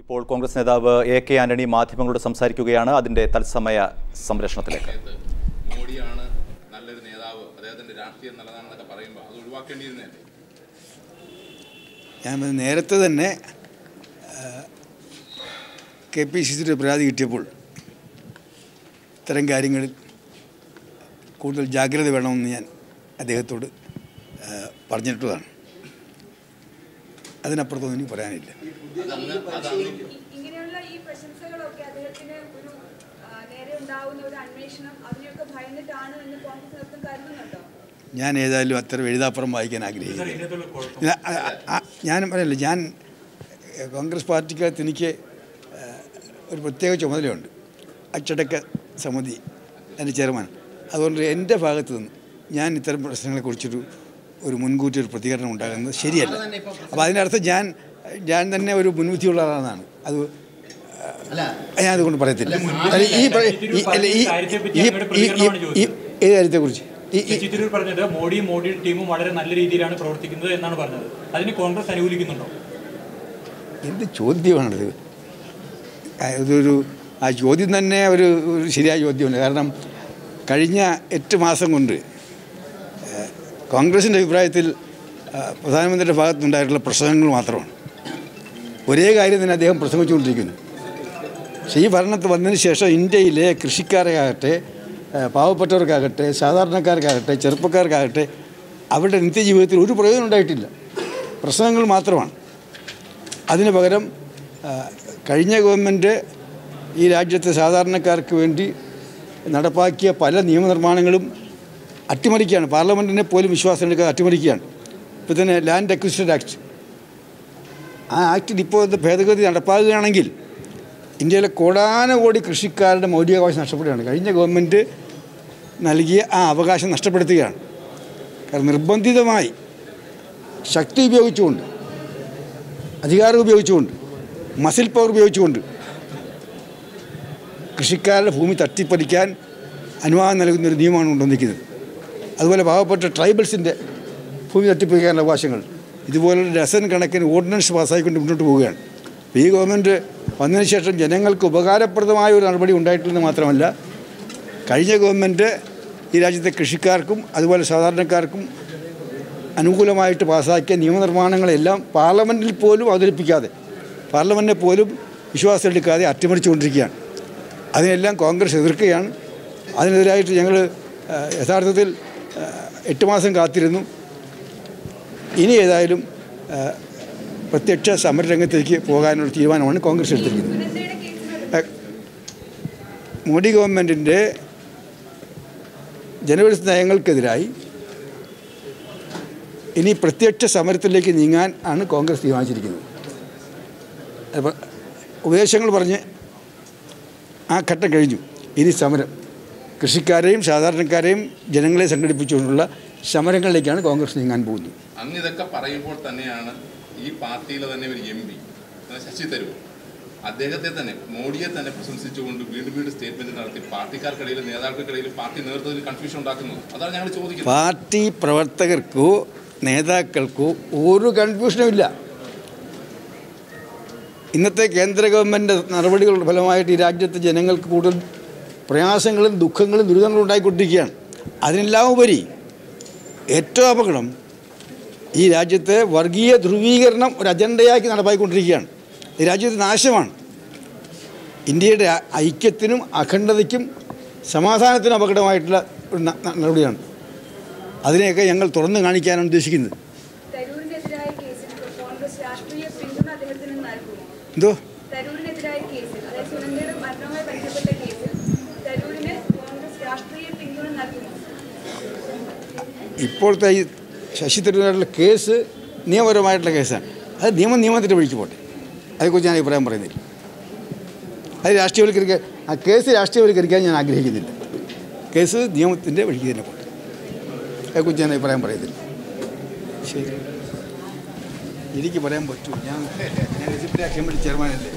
ഇപ്പോൾ കോൺഗ്രസ് നേതാവ് എ.കെ. ആന്റണി മാധ്യമങ്ങളോട് സംസാരിക്കുകയാണ്. അതിന്റെ തത്സമയ സംപ്രേഷണത്തിലേക്ക്. മോഡിയാണ് നല്ലൊരു നേതാവ്, അദ്ദേഹത്തിന്റെ രാഷ്ട്രീയം നല്ലതാണെന്നൊക്കെ പറയുമ്പോൾ അത് ഒഴിവാക്കേണ്ടിയിരുന്നല്ലേ? ഞാൻ നേരത്തെ തന്നെ KPCCയുടെ പരാതി കിട്ടിയപ്പോൾ ഇത്തരം കാര്യങ്ങളിൽ കൂടുതൽ ജാഗ്രത വേണമെന്ന് ഞാൻ അദ്ദേഹത്തോട് പറഞ്ഞിട്ടുള്ളതാണ്. അതിനപ്പുറത്തൊന്നും എനിക്ക് പറയാനില്ല. ഇങ്ങനെയുള്ള ഈ പ്രശംസകളൊക്കെ അദ്ദേഹത്തിന് ഒരു നേരെ ഉണ്ടാവുന്ന ഒരു അന്വേഷണം അതിനൊക്കെ ഭയന്നിട്ടാണ് എന്ന് കോൺഗ്രസ് നേതൃത്വം കരുതുന്നുണ്ടോ? ഞാൻ ഏതായാലും അത്ര എഴുതാപ്പുറം വായിക്കാൻ ആഗ്രഹിക്കുന്നു. ഞാൻ പറയല്ല, ഞാൻ കോൺഗ്രസ് പാർട്ടിക്കകത്ത് എനിക്ക് ഒരു പ്രത്യേക ചുമതലയുണ്ട്. അച്ചടക്ക സമിതി എൻ്റെ ചെയർമാൻ. അതുകൊണ്ട് എൻ്റെ ഭാഗത്തു നിന്ന് ഞാൻ ഇത്തരം പ്രശ്നങ്ങളെക്കുറിച്ചൊരു മുൻകൂട്ടി ഒരു പ്രതികരണം ഉണ്ടാകുന്നത് ശരിയല്ല. അപ്പോൾ അതിൻ്റെ അർത്ഥം ഞാൻ തന്നെ ഒരു മുൻവിധിയുള്ള ആളാണെന്നാണ്. അത് ഞാൻ അതുകൊണ്ട് പറയത്തില്ല. ഏത് കാര്യത്തെക്കുറിച്ച് പറഞ്ഞത് മോഡിയും ടീമും വളരെ നല്ല രീതിയിലാണ് പ്രവർത്തിക്കുന്നത് എന്നാണ് പറഞ്ഞത്. അതിന് കോൺഗ്രസ് അനുകൂലിക്കുന്നുണ്ടോ? എന്ത് ചോദ്യമാണിത്? ആ ചോദ്യം തന്നെ ഒരു ശരിയായ ചോദ്യമല്ല. കാരണം കഴിഞ്ഞ 8 മാസം കൊണ്ട് കോൺഗ്രസിൻ്റെ അഭിപ്രായത്തിൽ പ്രധാനമന്ത്രിയുടെ ഭാഗത്തുനിന്നുണ്ടായിട്ടുള്ള പ്രസംഗങ്ങൾ മാത്രമാണ്. ഒരേ കാര്യം തന്നെ അദ്ദേഹം പ്രസംഗിച്ചുകൊണ്ടിരിക്കുന്നു. പക്ഷേ ഈ ഭരണത്തിൽ വന്നതിന് ശേഷം ഇന്ത്യയിലെ കൃഷിക്കാർക്കാകട്ടെ, പാവപ്പെട്ടവർക്കാകട്ടെ, സാധാരണക്കാർക്കാകട്ടെ, ചെറുപ്പക്കാർക്കാകട്ടെ അവരുടെ നിത്യജീവിതത്തിൽ ഒരു പ്രയോജനം ഉണ്ടായിട്ടില്ല. പ്രസംഗങ്ങൾ മാത്രമാണ്. അതിന് പകരം കഴിഞ്ഞ ഗവൺമെൻറ് ഈ രാജ്യത്തെ സാധാരണക്കാർക്ക് വേണ്ടി നടപ്പാക്കിയ പല നിയമനിർമ്മാണങ്ങളും അട്ടിമറിക്കുകയാണ്. പാർലമെൻറ്റിനെ പോലും വിശ്വാസം എടുക്കാതെ അട്ടിമറിക്കുകയാണ്. ഇപ്പോൾ തന്നെ ലാൻഡ് അക്വിസിഷൻ ആക്ട്, ആ ആക്ടിൽ ഇപ്പോൾ ഭേദഗതി നടപ്പാക്കുകയാണെങ്കിൽ ഇന്ത്യയിലെ കോടാനുകോടി കൃഷിക്കാരുടെ മൗലികാവകാശം നഷ്ടപ്പെടുകയാണ്. കഴിഞ്ഞ ഗവൺമെൻറ് നൽകിയ ആ അവകാശം നഷ്ടപ്പെടുത്തുകയാണ്. കാരണം നിർബന്ധിതമായി ശക്തി ഉപയോഗിച്ചുകൊണ്ട്, അധികാരം ഉപയോഗിച്ചുകൊണ്ട്, മസിൽ പവർ ഉപയോഗിച്ചുകൊണ്ട് കൃഷിക്കാരുടെ ഭൂമി തട്ടിപ്പറിക്കാൻ അനുവാദം നൽകുന്നൊരു നിയമമാണ് കൊണ്ടുവന്നിരിക്കുന്നത്. അതുപോലെ പാവപ്പെട്ട ട്രൈബൽസിൻ്റെ ഭൂമി തട്ടിപ്പറിക്കാനുള്ള അവകാശങ്ങൾ, ഇതുപോലുള്ള ഡസൻ കണക്കിന് ഓർഡിനൻസ് പാസ്സായിക്കൊണ്ട് മുന്നോട്ട് പോവുകയാണ്. ഈ ഗവൺമെൻറ് വന്നതിന് ശേഷം ജനങ്ങൾക്ക് ഉപകാരപ്രദമായ ഒരു നടപടി ഉണ്ടായിട്ടില്ലെന്ന് മാത്രമല്ല, കഴിഞ്ഞ ഗവൺമെൻറ് ഈ രാജ്യത്തെ കൃഷിക്കാർക്കും അതുപോലെ സാധാരണക്കാർക്കും അനുകൂലമായിട്ട് പാസ്സാക്കിയ നിയമനിർമ്മാണങ്ങളെല്ലാം പാർലമെൻറ്റിൽ പോലും അവതരിപ്പിക്കാതെ, പാർലമെൻറ്റിനെ പോലും വിശ്വാസമെടുക്കാതെ അട്ടിമറിച്ചുകൊണ്ടിരിക്കുകയാണ്. അതിനെല്ലാം കോൺഗ്രസ് എതിർക്കുകയാണ്. അതിനെതിരായിട്ട് ഞങ്ങൾ യഥാർത്ഥത്തിൽ 8 മാസം കാത്തിരുന്നു. ഇനി ഏതായാലും പ്രത്യക്ഷ സമരരംഗത്തേക്ക് പോകാനുള്ള തീരുമാനമാണ് കോൺഗ്രസ് എടുത്തിരിക്കുന്നത്. മോഡി ഗവൺമെൻറ്റിൻ്റെ ജനവിരുദ്ധ നയങ്ങൾക്കെതിരായി ഇനി പ്രത്യക്ഷ സമരത്തിലേക്ക് നീങ്ങാൻ ആണ് കോൺഗ്രസ് തീരുമാനിച്ചിരിക്കുന്നത്. അപ്പോൾ ഉപദേശങ്ങൾ പറഞ്ഞ് ആ ഘട്ടം കഴിഞ്ഞു. ഇനി സമരം, കൃഷിക്കാരെയും സാധാരണക്കാരെയും ജനങ്ങളെ സംഘടിപ്പിച്ചുകൊണ്ടുള്ള സമരങ്ങളിലേക്കാണ് കോൺഗ്രസ് നീങ്ങാൻ പോകുന്നത്. അങ്ങ് ഇതൊക്കെ പറയുമ്പോൾ തന്നെയാണ് ഈ പാർട്ടിയിലെ തന്നെ ഒരു MP ശശി തരൂർ അദ്ദേഹത്തെ തന്നെ, മോഡിയെ തന്നെ പ്രശംസിച്ചുകൊണ്ട് വീണ്ടും സ്റ്റേറ്റ്മെന്റ് നടത്തി പാർട്ടിക്കാർക്കിടയിൽ, നേതാക്കൾക്കിടയിൽ പാർട്ടി നേതൃത്വത്തിൽ കൺഫ്യൂഷൻ ഉണ്ടാക്കുന്നത്. അതാണ് ഞങ്ങൾ ചോദിക്കുന്നത്. പാർട്ടി പ്രവർത്തകർക്കോ നേതാക്കൾക്കോ ഒരു കൺഫ്യൂഷനും ഇല്ല. ഇന്നത്തെ കേന്ദ്ര ഗവൺമെൻറ് നടപടികളുടെ ഫലമായിട്ട് ഈ രാജ്യത്തെ ജനങ്ങൾക്ക് കൂടുതൽ പ്രയാസങ്ങളും ദുഃഖങ്ങളും ദുരിതങ്ങളും ഉണ്ടായിക്കൊണ്ടിരിക്കുകയാണ്. അതിനെല്ലാം ഉപരി ഏറ്റവും അപകടം ഈ രാജ്യത്തെ വർഗീയ ധ്രുവീകരണം ഒരു അജണ്ടയാക്കി നടപ്പായിക്കൊണ്ടിരിക്കുകയാണ്. ഈ രാജ്യത്തെ നാശമാണ്. ഇന്ത്യയുടെ ഐക്യത്തിനും അഖണ്ഡതയ്ക്കും സമാധാനത്തിനും അപകടമായിട്ടുള്ള ഒരു നടപടിയാണ്. അതിനെയൊക്കെ ഞങ്ങൾ തുറന്നു കാണിക്കാനാണ് ഉദ്ദേശിക്കുന്നത്. എന്തോ ഇപ്പോഴത്തെ ഈ ശശി തരൂരിനുള്ള കേസ് നിയമപരമായിട്ടുള്ള കേസാണ്. അത് നിയമത്തിൻ്റെ വഴിക്ക് പോട്ടെ. അതേക്കുറിച്ച് ഞാൻ അഭിപ്രായം പറയുന്നില്ല. അത് രാഷ്ട്രീയവൽക്കരിക്കാൻ, ആ കേസ് രാഷ്ട്രീയവൽക്കരിക്കാൻ ഞാൻ ആഗ്രഹിക്കുന്നില്ല. കേസ് നിയമത്തിൻ്റെ വഴിക്ക് തന്നെ പോട്ടെ. അതേക്കുറിച്ച് ഞാൻ അഭിപ്രായം പറയുന്നില്ല. ശരി, എനിക്ക് പറയാൻ പറ്റൂ. ഞാൻ എസ്.പി. അസംബ്ലി ചെയർമാനല്ലേ.